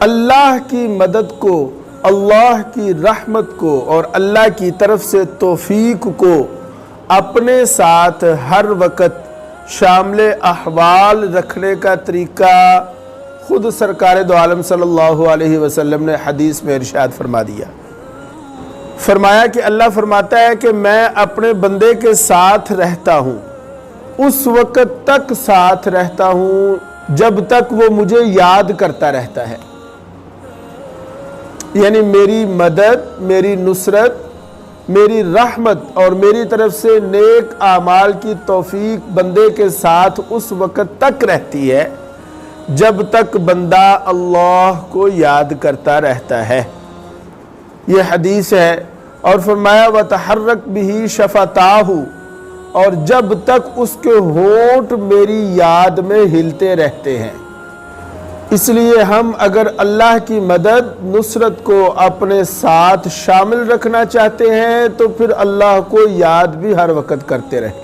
اللہ کی مدد کو، اللہ کی رحمت کو اور اللہ کی طرف سے توفیق کو اپنے ساتھ ہر وقت شامل احوال رکھنے کا طریقہ خود سرکار دو عالم صلی اللہ علیہ وسلم نے حدیث میں ارشاد فرما دیا۔ فرمایا کہ اللہ فرماتا ہے کہ میں اپنے بندے کے ساتھ رہتا ہوں، اس وقت تک ساتھ رہتا ہوں جب تک وہ مجھے یاد کرتا رہتا ہے۔ یعنی میری مدد، میری نصرت، میری رحمت اور میری طرف سے نیک اعمال کی توفیق بندے کے ساتھ اس وقت تک رہتی ہے جب تک بندہ اللہ کو یاد کرتا رہتا ہے۔ یہ حدیث ہے۔ اور فرمایا وَتَحَرَّكْ بِهِ شَفَتَاهُ، اور جب تک اس کے ہونٹ میری یاد میں ہلتے رہتے ہیں۔ اس لیے ہم اگر اللہ کی مدد، نصرت کو اپنے ساتھ شامل رکھنا چاہتے ہیں تو پھر اللہ کو یاد بھی ہر وقت کرتے رہیں۔